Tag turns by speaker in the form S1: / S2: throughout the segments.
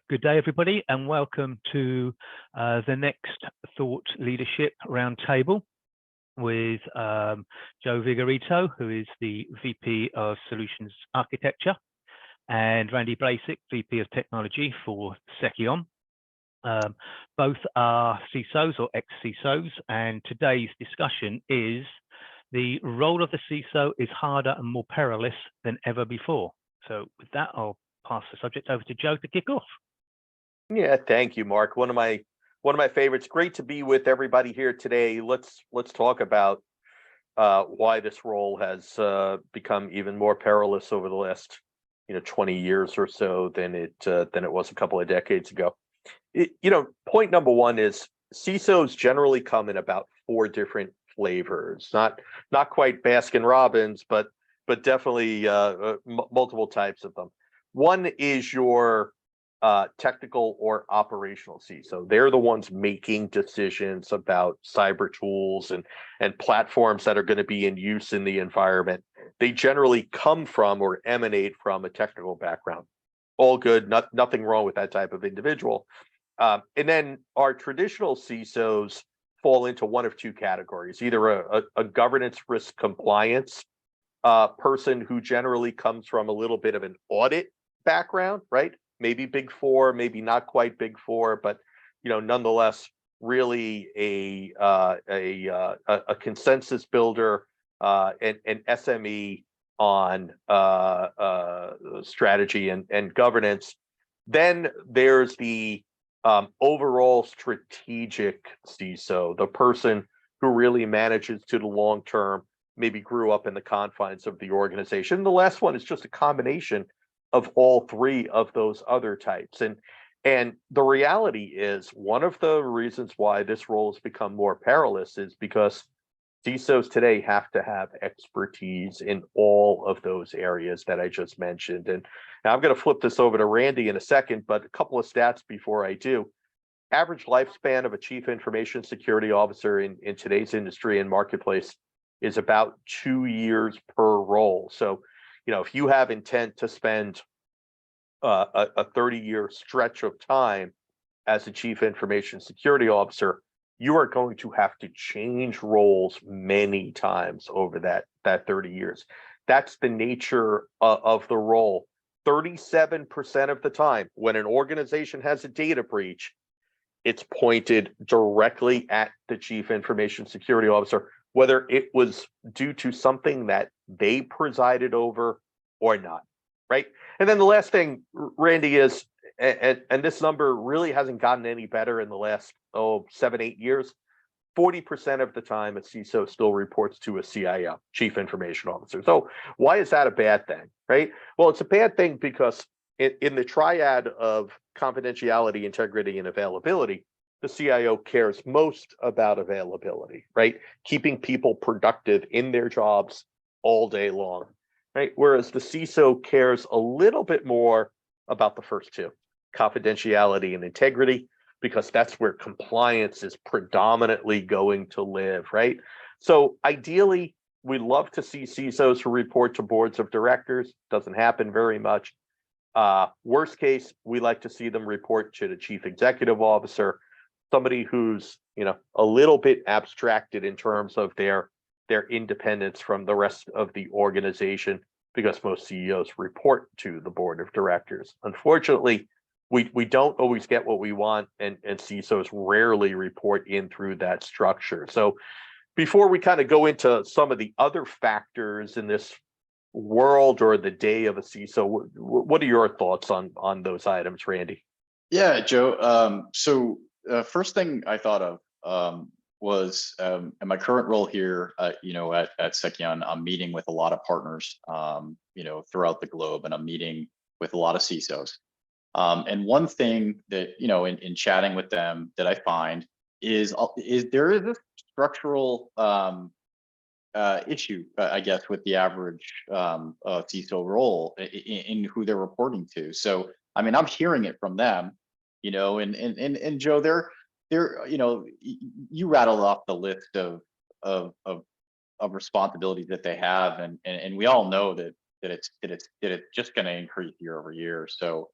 S1: Good day, everybody, and welcome to the next Thought Leadership Roundtable with Joe Vigorito, who is the VP of Solutions Architecture, and Randy Blasek, VP of Technology for Seceon. Both are CISOs or ex-CISOs, and today's discussion is the role of the CISO is harder and more perilous than ever before. So with that, I'll pass the subject over to Joe to kick off.
S2: Yeah, thank you, Mark. One of my favorites. Great to be with everybody here today. Let's talk about why this role has become even more perilous over the last 20 years or so than it was a couple of decades ago. Point number one is CISOs generally come in about 4 different flavors. Not quite Baskin Robbins, but definitely multiple types of them. One is your technical or operational CISO. They're the ones making decisions about cyber tools and platforms that are going to be in use in the environment. They generally come from or emanate from a technical background. All good, nothing wrong with that type of individual. And then our traditional CISOs fall into one of 2 categories, either a governance risk compliance person who generally comes from a little bit of an audit background, right? Maybe Big 4, maybe not quite Big 4, but nonetheless, really a consensus builder, an SME on strategy and governance. Then there's the overall strategic CISO, the person who really manages to the long term, maybe grew up in the confines of the organization. The last one is just a combination of all 3 of those other types. And the reality is, one of the reasons why this role has become more perilous is because CISOs today have to have expertise in all of those areas that I just mentioned. And now I'm going to flip this over to Randy in a second, but a couple of stats before I do. Average lifespan of a chief information security officer in today's industry and marketplace is about 2 years per role. So if you have intent to spend a 30-year stretch of time as a chief information security officer, you are going to have to change roles many times over that 30 years. That's the nature of the role. 37% of the time, when an organization has a data breach, it's pointed directly at the chief information security officer, whether it was due to something that they presided over or not, right? And then the last thing, Randy, is, and this number really hasn't gotten any better in the last 7-8 years, 40% of the time a CISO still reports to a CIO, chief information officer. So why is that a bad thing, right? Well, it's a bad thing because in the triad of confidentiality, integrity, and availability, the CIO cares most about availability, right? Keeping people productive in their jobs all day long, right? Whereas the CISO cares a little bit more about the first 2, confidentiality and integrity, because that's where compliance is predominantly going to live, right? So ideally, we love to see CISOs who report to boards of directors. Doesn't happen very much. Worst case, we like to see them report to the chief executive officer, somebody who's a little bit abstracted in terms of their independence from the rest of the organization, because most CEOs report to the board of directors. Unfortunately, we don't always get what we want, and CISOs rarely report in through that structure. So before we kind of go into some of the other factors in this world or the day of a CISO, what are your thoughts on those items, Randy?
S3: Yeah, Joe. So first thing I thought of was in my current role here, at Seceon, I'm meeting with a lot of partners, throughout the globe, and I'm meeting with a lot of CISOs. And one thing that, in chatting with them that I find is there is a structural issue, I guess, with the average CISO role in who they're reporting to. So, I mean, I'm hearing it from them, and Joe, they're you rattled off the list of responsibilities that they have, and we all know that it's just going to increase year over year. So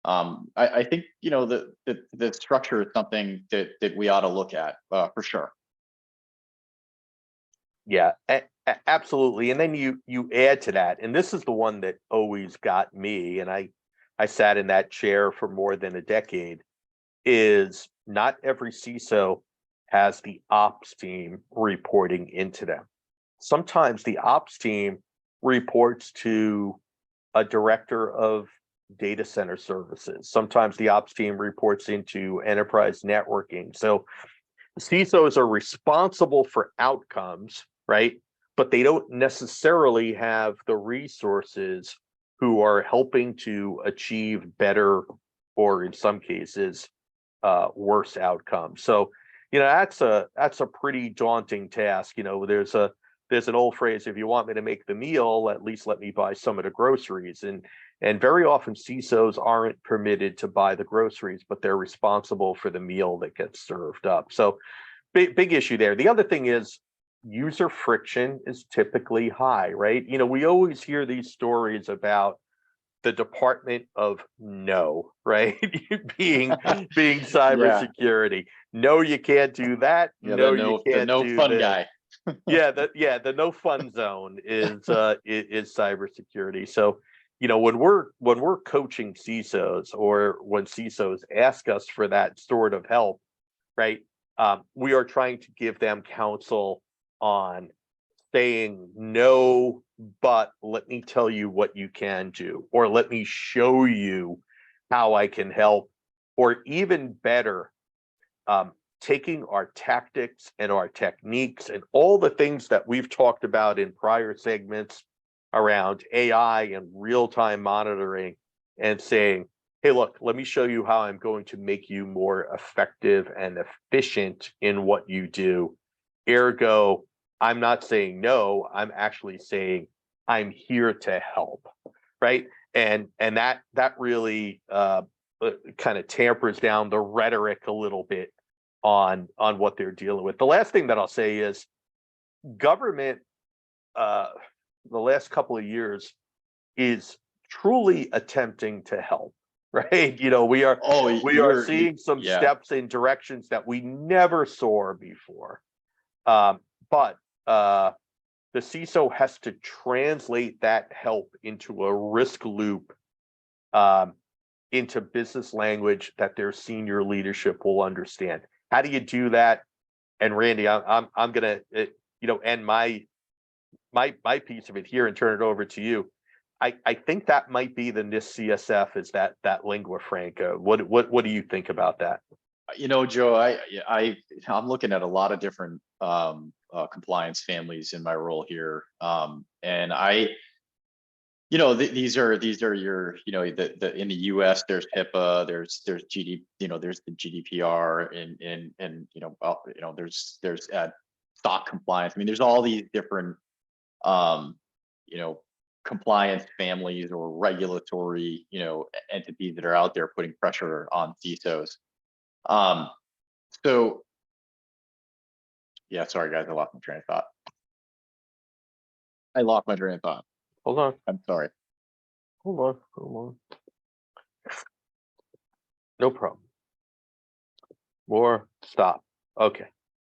S3: I think, you know, the structure is something that we ought to look at for sure.
S2: Yeah, absolutely. And then you add to that, and this is the one that always got me, and I sat in that chair for more than a decade, is not every CISO has the ops team reporting into them. Sometimes the ops team reports to a director of data center services. Sometimes the ops team reports into enterprise networking. So CISOs are responsible for outcomes, right? But they don't necessarily have the resources who are helping to achieve better, or in some cases, worse outcomes. So, you know, that's a pretty daunting task. You know, there's an old phrase: if you want me to make the meal, at least let me buy some of the groceries. And very often CISOs aren't permitted to buy the groceries, but they're responsible for the meal that gets served up. So big issue there. The other thing is user friction is typically high, right? You know, we always hear these stories about the Department of No, right? being cybersecurity. No, you can't do that.
S3: Yeah,
S2: No, you
S3: the
S2: can't
S3: no
S2: do
S3: fun
S2: this.
S3: guy.
S2: The no fun zone is cybersecurity. So, you know, when we're coaching CISOs, or when CISOs ask us for that sort of help, right? We are trying to give them counsel on saying no, but let me tell you what you can do, or let me show you how I can help, or even better, taking our tactics and our techniques and all the things that we've talked about in prior segments around AI and real-time monitoring, and saying, hey, look, let me show you how I'm going to make you more effective and efficient in what you do. Ergo, I'm not saying no, I'm actually saying I'm here to help, right? And that really kind of tampers down the rhetoric a little bit on what they're dealing with. The last thing that I'll say is government, the last couple of years, is truly attempting to help, right? You know, we are seeing some steps in directions that we never saw before. But the CISO has to translate that help into a risk loop, into business language that their senior leadership will understand. How do you do that? And Randy, I'm gonna end my piece of it here and turn it over to you. I think that might be the NIST CSF, is that lingua franca. What do you think about that?
S3: You know, Joe, I'm looking at a lot of different compliance families in my role here, and these are your, in the U.S. there's HIPAA, there's there's the GDPR, and there's SOC compliance. I mean, there's all these different compliance families or regulatory entities that are out there putting pressure on CISOs. So yeah, sorry guys, I lost my train of thought.
S2: Hold on.
S3: I'm sorry.
S2: Hold on. No problem. More. Stop. Okay.